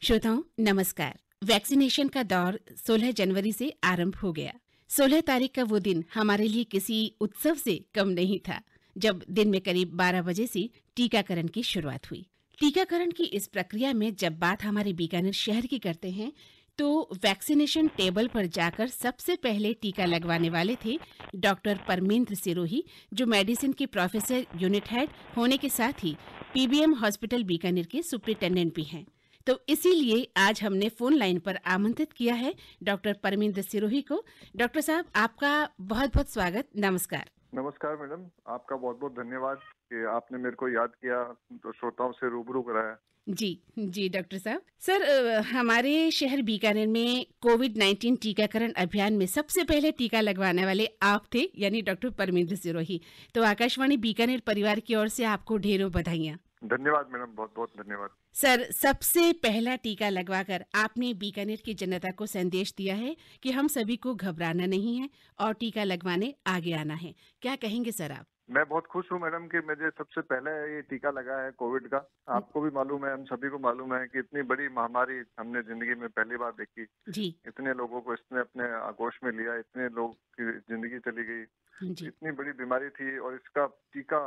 श्रोताओं नमस्कार। वैक्सीनेशन का दौर 16 जनवरी से आरंभ हो गया। 16 तारीख का वो दिन हमारे लिए किसी उत्सव से कम नहीं था, जब दिन में करीब 12 बजे से टीकाकरण की शुरुआत हुई। टीकाकरण की इस प्रक्रिया में जब बात हमारे बीकानेर शहर की करते हैं, तो वैक्सीनेशन टेबल पर जाकर सबसे पहले टीका लगवाने वाले थे डॉक्टर परमेंद्र सिरोही, जो मेडिसिन के प्रोफेसर यूनिट हेड होने के साथ ही पीबीएम हॉस्पिटल बीकानेर के सुप्रिंटेंडेंट भी हैं। तो इसीलिए आज हमने फोन लाइन पर आमंत्रित किया है डॉक्टर परमेंद्र सिरोही को। डॉक्टर साहब, आपका बहुत बहुत स्वागत। नमस्कार। नमस्कार मैडम, आपका बहुत बहुत धन्यवाद कि आपने मेरे को याद किया, तो श्रोताओं से रूबरू कराया। जी जी डॉक्टर साहब। सर, हमारे शहर बीकानेर में कोविड-19 टीकाकरण अभियान में सबसे पहले टीका लगवाने वाले आप थे, यानी डॉक्टर परमेंद्र सिरोही। तो आकाशवाणी बीकानेर परिवार की ओर से आपको ढेरों बधाइयाँ। धन्यवाद मैडम, बहुत बहुत धन्यवाद। सर, सबसे पहला टीका लगवाकर आपने बीकानेर की जनता को संदेश दिया है कि हम सभी को घबराना नहीं है और टीका लगवाने आगे आना है। क्या कहेंगे सर आप? मैं बहुत खुश हूँ मैडम कि मुझे सबसे पहले ये टीका लगा है कोविड का। आपको भी मालूम है, हम सभी को मालूम है कि इतनी बड़ी महामारी हमने जिंदगी में पहली बार देखी। जी इतने लोगों को इसने अपने आगोश में लिया, इतने लोग की जिंदगी चली गई। जी। इतनी बड़ी बीमारी थी और इसका टीका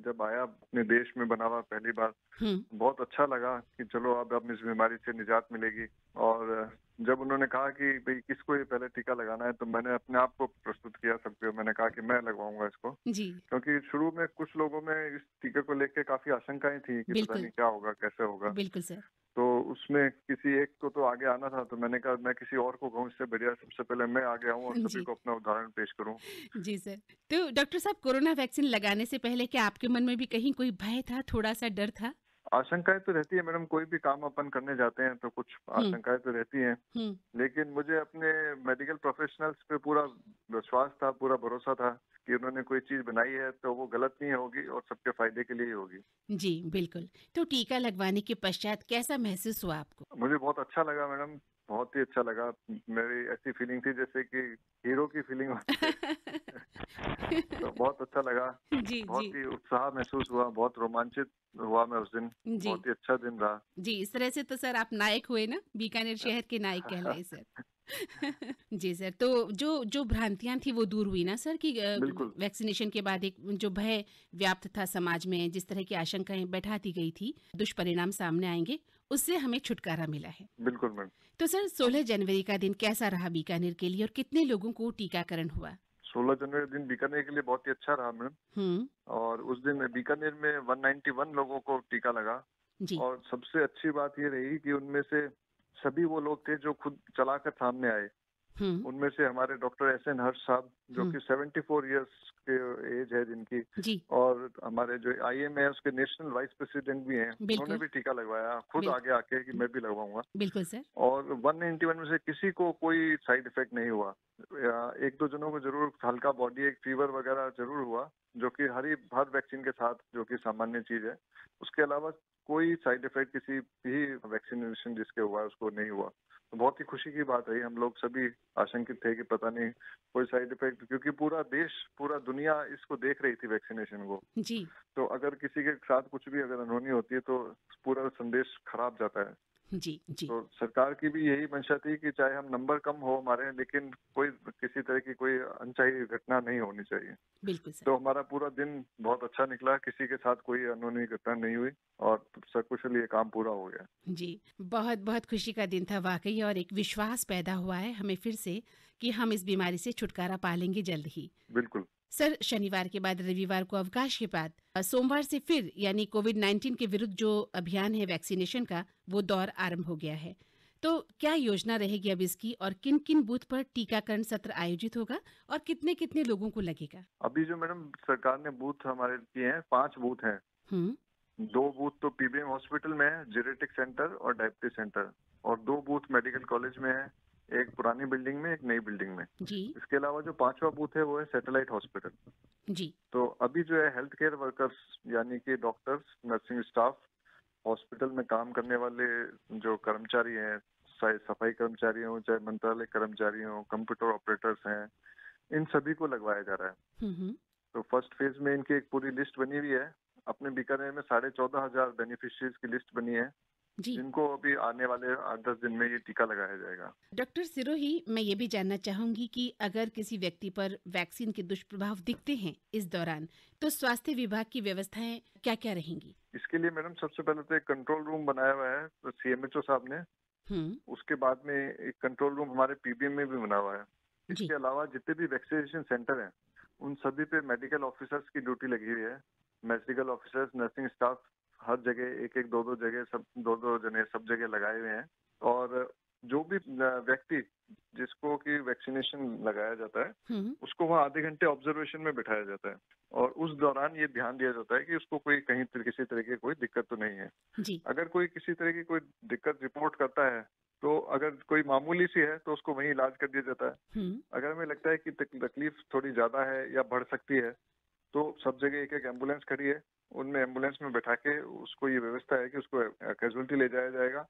जब आया अपने देश में बना हुआ पहली बार, हम्म। बहुत अच्छा लगा कि चलो अब इस बीमारी से निजात मिलेगी। और जब उन्होंने कहा कि भाई किसको ये पहले टीका लगाना है, तो मैंने अपने आप को प्रस्तुत किया सबको। मैंने कहा कि मैं लगवाऊंगा इसको, जी क्योंकि शुरू में कुछ लोगों में इस टीके को लेके काफी आशंकाएं थी कि पता बिल्कुल नहीं क्या होगा, कैसे होगा। बिल्कुल सर। तो उसमें किसी एक को तो आगे आना था, तो मैंने कहा मैं किसी और को कहूँ, इससे बढ़िया सबसे पहले मैं आगे आऊँ और सभी जी को अपना उदाहरण पेश करूँ। जी सर। तो डॉक्टर साहब, कोरोना वैक्सीन लगाने से पहले क्या आपके मन में भी कहीं कोई भय था, थोड़ा सा डर था? आशंकाएं तो रहती है मैडम, कोई भी काम अपन करने जाते हैं तो कुछ हम्म आशंकाएं तो रहती हैं। हम्म। लेकिन मुझे अपने मेडिकल प्रोफेशनल्स पे पूरा विश्वास था, पूरा भरोसा था कि उन्होंने कोई चीज बनाई है तो वो गलत नहीं होगी और सबके फायदे के लिए ही होगी। जी बिल्कुल। तो टीका लगवाने के पश्चात कैसा महसूस हुआ आपको? मुझे बहुत अच्छा लगा मैडम, बहुत ही अच्छा लगा। मेरी ऐसी फीलिंग थी जैसे कि हीरो की फीलिंग होती है। तो बहुत अच्छा लगा, जी जी बहुत ही उत्साह महसूस हुआ, बहुत रोमांचित हुआ मैं उस दिन। जी बहुत ही अच्छा दिन रहा। जी। इस तरह से तो सर आप नायक हुए ना, बीकानेर शहर के नायक कहलाए सर। जी सर। तो जो जो भ्रांतियां थी वो दूर हुई ना सर, कि बिल्कुल। वैक्सीनेशन के बाद एक जो भय व्याप्त था समाज में, जिस तरह की आशंकाएं बैठा दी गई थी, दुष्परिणाम सामने आएंगे, उससे हमें छुटकारा मिला है। बिल्कुल मैम। तो सर, 16 जनवरी का दिन कैसा रहा बीकानेर के लिए और कितने लोगों को टीकाकरण हुआ? 16 जनवरी दिन बीकानेर के लिए बहुत ही अच्छा रहा मैडम। हम्म। और उस दिन बीकानेर में 191 लोगों को टीका लगा। जी और सबसे अच्छी बात ये रही कि उनमें से सभी वो लोग थे जो खुद चलाकर सामने आए। हम्म उनमें से हमारे डॉक्टर एस एन हर्ष साहब, जो हम्म। कि 74 ईयर्स के एज है जिनकी, जी और हमारे जो आईएम है उसके नेशनल वाइस प्रेसिडेंट भी हैं, उन्होंने बिल्कुल भी टीका लगवाया खुद बिल्कुल आगे आके कि मैं भी लगवाऊंगा। बिल्कुल सर। और 191 में से किसी को कोई साइड इफेक्ट नहीं हुआ। एक दो जनों को जरूर हल्का बॉडी एक फीवर वगैरह जरूर हुआ, जो कि हर वैक्सीन के साथ जो कि सामान्य चीज है। उसके अलावा कोई साइड इफेक्ट किसी भी वैक्सीनेशन जिसके हुआ है उसको नहीं हुआ। तो बहुत ही खुशी की बात रही। हम लोग सभी आशंकित थे कि पता नहीं कोई साइड इफेक्ट, क्योंकि पूरा देश पूरा दुनिया इसको देख रही थी वैक्सीनेशन को। जी तो अगर किसी के साथ कुछ भी अगर अनहोनी होती है तो पूरा संदेश खराब जाता है। जी जी। तो सरकार की भी यही मंशा थी कि चाहे हम नंबर कम हो हमारे, लेकिन कोई किसी तरह की कोई अनचाही घटना नहीं होनी चाहिए। बिल्कुल सर। तो हमारा पूरा दिन बहुत अच्छा निकला, किसी के साथ कोई अनहोनी घटना नहीं हुई और सकुशल ये काम पूरा हो गया। जी, बहुत बहुत खुशी का दिन था वाकई, और एक विश्वास पैदा हुआ है हमें फिर से कि हम इस बीमारी से छुटकारा पा लेंगे जल्द ही। बिल्कुल। सर, शनिवार के बाद रविवार को अवकाश के बाद सोमवार से फिर, यानी कोविड-19 के विरुद्ध जो अभियान है वैक्सीनेशन का, वो दौर आरंभ हो गया है। तो क्या योजना रहेगी अब इसकी, और किन किन बूथ पर टीकाकरण सत्र आयोजित होगा और कितने कितने लोगों को लगेगा? अभी जो मैडम सरकार ने बूथ हमारे किए हैं, 5 बूथ हैं। हम्म। 2 बूथ तो पीबीएम हॉस्पिटल में है, जेनेटिक सेंटर और डायबिटीज सेंटर। और 2 बूथ मेडिकल कॉलेज में है, एक पुरानी बिल्डिंग में, एक नई बिल्डिंग में। जी इसके अलावा जो 5वां बूथ है वो है सैटेलाइट हॉस्पिटल। जी। तो अभी जो है हेल्थ केयर वर्कर्स, यानी कि डॉक्टर्स, नर्सिंग स्टाफ, हॉस्पिटल में काम करने वाले जो कर्मचारी हैं, चाहे सफाई कर्मचारी हों, चाहे मंत्रालय कर्मचारी हों, कंप्यूटर ऑपरेटर्स हैं, इन सभी को लगवाया जा रहा है। हम्म। तो फर्स्ट फेज में इनकी एक पूरी लिस्ट बनी हुई है। अपने बीकानेर में 14,500 बेनिफिशियरीज की लिस्ट बनी है। जी। जिनको अभी आने वाले 8-10 दिन में ये टीका लगाया जाएगा। डॉक्टर सिरोही, मैं ये भी जानना चाहूंगी कि अगर किसी व्यक्ति पर वैक्सीन के दुष्प्रभाव दिखते हैं इस दौरान, तो स्वास्थ्य विभाग की व्यवस्थाएं क्या-क्या रहेंगी? इसके लिए मैडम सबसे पहले तो एक कंट्रोल रूम बनाया हुआ है तो सीएमएचओ साहब ने। हुँ, उसके बाद में एक कंट्रोल रूम हमारे पीबीएम में भी बना हुआ है। जी। इसके अलावा जितने भी वैक्सीनेशन सेंटर हैं, उन सभी पे मेडिकल ऑफिसर्स की ड्यूटी लगी हुई है। मेडिकल ऑफिसर्स, नर्सिंग स्टाफ हर जगह एक-एक, दो-दो जगह सब 2-2 जने सब जगह लगाए हुए हैं। और जो भी व्यक्ति जिसको कि वैक्सीनेशन लगाया जाता है, हुँ, उसको वहाँ आधे घंटे ऑब्जर्वेशन में बिठाया जाता है। और उस दौरान ये ध्यान दिया जाता है कि उसको कोई कहीं किसी तरह की कोई दिक्कत तो नहीं है। जी। अगर कोई किसी तरह की कोई दिक्कत रिपोर्ट करता है, तो अगर कोई मामूली सी है तो उसको वहीं इलाज कर दिया जाता है। हुँ, अगर हमें लगता है कि तकलीफ थोड़ी ज्यादा है या बढ़ सकती है, तो सब जगह एक-एक एम्बुलेंस खड़ी है। उनमें एम्बुलेंस में बैठा के उसको ये व्यवस्था है कि उसको कैजुअल्टी ले जाया जाएगा,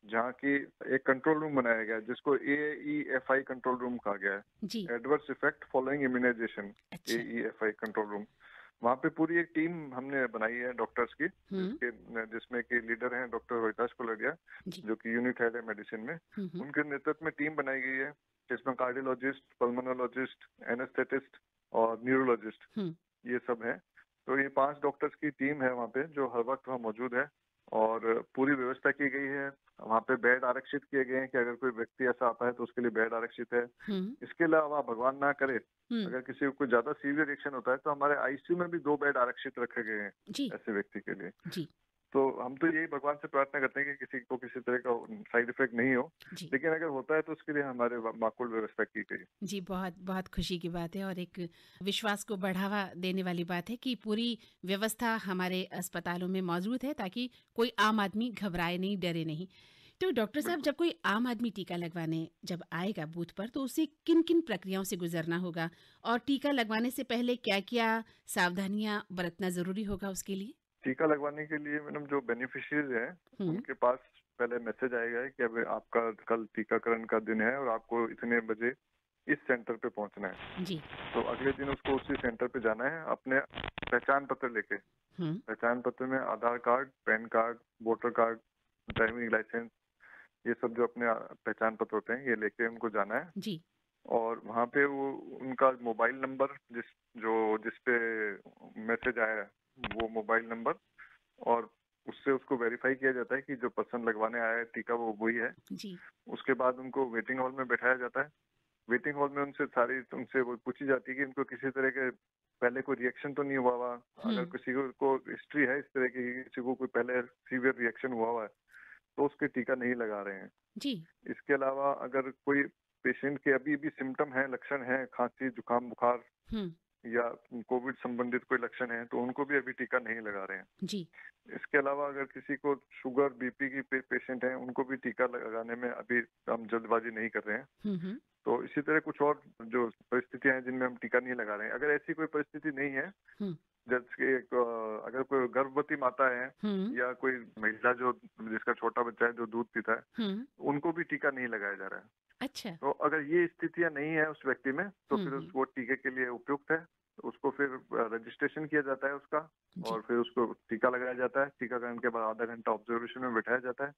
जहाँ की एक कंट्रोल रूम बनाया गया है जिसको एईएफआई कंट्रोल रूम कहा गया जी। है, एडवर्स इफेक्ट फॉलोइंग इम्यूनाइजेशन, अच्छा। AEFI control room. वहाँ पे पूरी एक टीम हमने बनाई है डॉक्टर्स की, हुँ, जिसमें कि लीडर हैं डॉक्टर रोहिताश कोलरिया, जी। जो कि यूनिट हेड है मेडिसिन में। हुँ, हुँ, उनके नेतृत्व में टीम बनाई गई है, जिसमें कार्डियोलॉजिस्ट, पल्मोनोलॉजिस्ट, एनेस्थेटिस्ट और न्यूरोलॉजिस्ट हुँ, ये सब हैं। तो ये 5 डॉक्टर्स की टीम है वहाँ पे, जो हर वक्त वहाँ मौजूद है। और पूरी व्यवस्था की गई है। वहाँ पे बेड आरक्षित किए गए हैं कि अगर कोई व्यक्ति ऐसा आता है तो उसके लिए बेड आरक्षित है। हुँ, इसके अलावा भगवान ना करे, हुँ, अगर किसी को कोई ज्यादा सीवियर रिएक्शन होता है तो हमारे आईसीयू में भी 2 बेड आरक्षित रखे गए हैं जी, ऐसे व्यक्ति के लिए। जी, तो हम तो यही भगवान से प्रार्थना करते हैं कि किसी को किसी तरह का साइड इफेक्ट नहीं हो, जी। लेकिन अगर होता है तो उसके लिए हमारे माकूल व्यवस्था की गई। जी, बहुत बहुत खुशी की बात है और एक विश्वास को बढ़ावा देने वाली बात है कि पूरी व्यवस्था हमारे अस्पतालों में मौजूद है ताकि कोई आम आदमी घबराए नहीं, डरे नहीं। तो डॉक्टर साहब, बिल्कुल। जब कोई आम आदमी टीका लगवाने जब आएगा बूथ पर, तो उसे किन-किन प्रक्रियाओं से गुजरना होगा? और टीका लगवाने से पहले क्या-क्या सावधानियाँ बरतना ज़रूरी होगा उसके लिए? टीका लगवाने के लिए मैडम जो बेनिफिशियरीज हैं, हुँ, उनके पास पहले मैसेज आएगा कि अब आपका कल टीकाकरण का दिन है और आपको इतने बजे इस सेंटर पे पहुंचना है। जी। तो अगले दिन उसको उसी सेंटर पे जाना है अपने पहचान पत्र लेके। हुँ, पहचान पत्र में Aadhaar card, PAN card, voter card, driving licence, ये सब जो अपने पहचान पत्र होते हैं ये लेके उनको जाना है। जी। और वहाँ पे वो उनका मोबाइल नंबर जिस पे मैसेज आया है, वो मोबाइल नंबर, और उससे उसको वेरीफाई किया जाता है कि जो पर्सन लगवाने आया है टीका वो वही है। जी। उसके बाद उनको वेटिंग हॉल में बैठाया जाता है। वेटिंग हॉल में उनसे वो पूछी जाती है कि उनको किसी तरह के पहले कोई रिएक्शन तो नहीं हुआ हुआ। हुँ, अगर किसी को हिस्ट्री है इस तरह की, किसी को कोई पहले सीवियर रिएक्शन हुआ हुआ है, तो उसके टीका नहीं लगा रहे हैं। जी। इसके अलावा अगर कोई पेशेंट के अभी भी सिम्टम है, लक्षण है, खांसी, जुकाम, बुखार हुँ, या कोविड संबंधित कोई लक्षण है, तो उनको भी अभी टीका नहीं लगा रहे हैं। जी। इसके अलावा अगर किसी को शुगर, बीपी की पेशेंट है, उनको भी टीका लगाने में अभी हम जल्दबाजी नहीं कर रहे हैं। हुँ, हुँ, तो इसी तरह कुछ और जो परिस्थितियां हैं जिनमें हम टीका नहीं लगा रहे हैं, अगर ऐसी कोई परिस्थिति नहीं है, हुँ, जैसे अगर कोई गर्भवती माता है हुँ, या कोई महिला जो जिसका छोटा बच्चा है जो दूध पीता है, हुँ। उनको भी टीका नहीं लगाया जा रहा है। अच्छा। तो अगर ये स्थितियां नहीं है उस व्यक्ति में, तो हुँ, फिर हुँ। वो टीके के लिए उपयुक्त है। तो उसको फिर रजिस्ट्रेशन किया जाता है उसका, जी। और फिर उसको टीका लगाया जाता है। टीकाकरण के बाद आधा घंटा ऑब्जर्वेशन में बिठाया जाता है,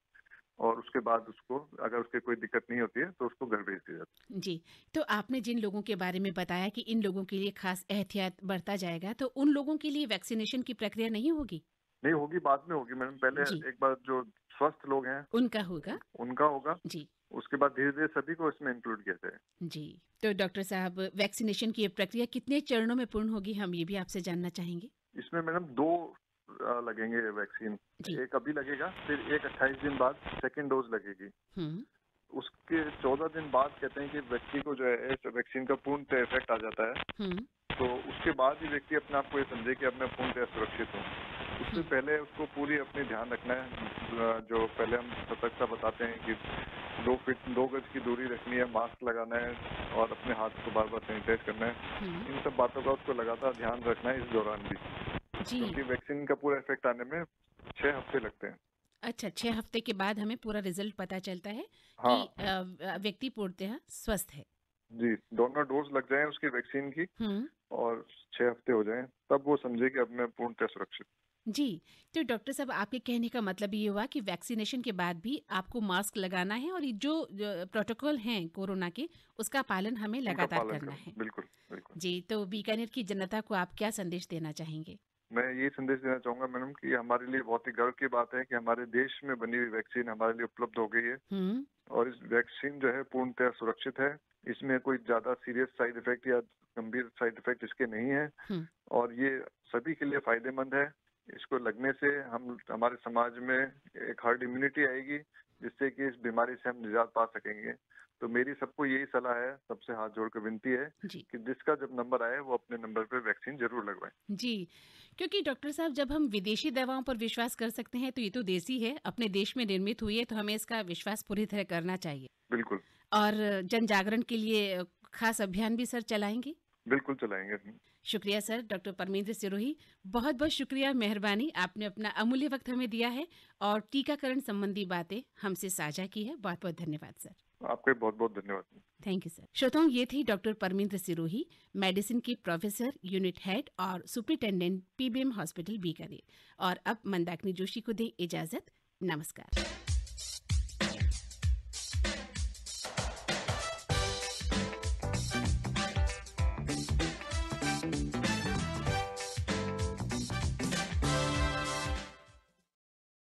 और उसके बाद उसको अगर उसके कोई दिक्कत नहीं होती है तो उसको घर भेज दिया जाता जी, तो आपने जिन लोगों के बारे में बताया कि इन लोगों के लिए खास एहतियात बरता जाएगा, तो उन लोगों के लिए वैक्सीनेशन की प्रक्रिया नहीं होगी? है। नहीं होगी, बाद में होगी मैडम। पहले जी, एक बार जो स्वस्थ लोग हैं उनका होगा। उनका होगा, जी, उसके बाद धीरे धीरे सभी को इसमें इंक्लूड किया जाए। जी। तो डॉक्टर साहब, वैक्सीनेशन की ये प्रक्रिया कितने चरणों में पूर्ण होगी, हम ये भी आपसे जानना चाहेंगे? इसमें मैडम 2 लगेंगे वैक्सीन। जी। एक अभी लगेगा, फिर एक 28 दिन बाद सेकेंड डोज लगेगी। हुँ, उसके 14 दिन बाद कहते हैं कि व्यक्ति को जो है इस वैक्सीन का पूर्णतः इफेक्ट आ जाता है। हुँ, तो उसके बाद ही व्यक्ति अपने आप को ये समझे कि अब मैं पूर्णतः सुरक्षित हूँ। उससे हुँ, पहले उसको पूरी अपनी ध्यान रखना है। जो पहले हम सतर्कता बताते हैं कि 2 गज की दूरी रखनी है, मास्क लगाना है, और अपने हाथ को बार बार सैनिटाइज करना है। हुँ। इन सब बातों का उसको लगातार ध्यान रखना है इस दौरान भी, जी। क्योंकि वैक्सीन का पूरा इफेक्ट आने में 6 हफ्ते लगते हैं। अच्छा, 6 हफ्ते के बाद हमें पूरा रिज़ल्ट पता चलता है कि हाँ व्यक्ति पूर्णतः स्वस्थ है। जी, दोनों डोज लग जाएं उसकी वैक्सीन की हुँ। और 6 हफ्ते हो जाएं, तब वो समझे कि अब मैं पूर्णतः सुरक्षित। जी, तो डॉक्टर साहब आपके कहने का मतलब ये हुआ कि वैक्सीनेशन के बाद भी आपको मास्क लगाना है और ये जो प्रोटोकॉल हैं कोरोना के, उसका पालन हमें उनका लगातार पालन करना करें। है। बिल्कुल, बिल्कुल। जी, तो बीकानेर की जनता को आप क्या संदेश देना चाहेंगे? मैं ये संदेश देना चाहूँगा मैडम कि हमारे लिए बहुत ही गर्व की बात है कि हमारे देश में बनी हुई वैक्सीन हमारे लिए उपलब्ध हो गई है हुँ, और इस वैक्सीन जो है पूर्णतः सुरक्षित है। इसमें कोई ज़्यादा सीरियस साइड इफ़ेक्ट या गंभीर साइड इफ़ेक्ट इसके नहीं है हुँ। और ये सभी के लिए फ़ायदेमंद है। इसको लगने से हम हमारे समाज में एक हर्ड इम्यूनिटी आएगी, जिससे कि इस बीमारी से हम निजात पा सकेंगे। तो मेरी सबको यही सलाह है, सबसे हाथ जोड़ के विनती है जी, कि जिसका जब नंबर आए वो अपने नंबर पे वैक्सीन ज़रूर लगवाएँ। जी। क्योंकि डॉक्टर साहब जब हम विदेशी दवाओं पर विश्वास कर सकते हैं, तो ये तो देसी है, अपने देश में निर्मित हुई है, तो हमें इसका विश्वास पूरी तरह करना चाहिए। बिल्कुल, और जन जागरण के लिए खास अभियान भी सर चलाएँगे? बिल्कुल चलाएँगे। शुक्रिया सर, डॉक्टर परमेंद्र सिरोही, बहुत-बहुत शुक्रिया, मेहरबानी, आपने अपना अमूल्य वक़्त हमें दिया है और टीकाकरण संबंधी बातें हमसे साझा की है। बहुत-बहुत धन्यवाद सर। आपका भी बहुत-बहुत धन्यवाद। Thank you sir. श्रोताओं, ये थी डॉक्टर परमेंद्र सिरोही, मेडिसिन के प्रोफेसर, यूनिट हेड और सुपरिटेंडेंट पीबीएम हॉस्पिटल बीकानेर। और अब मंदाकिनी जोशी को दें इजाज़त। नमस्कार।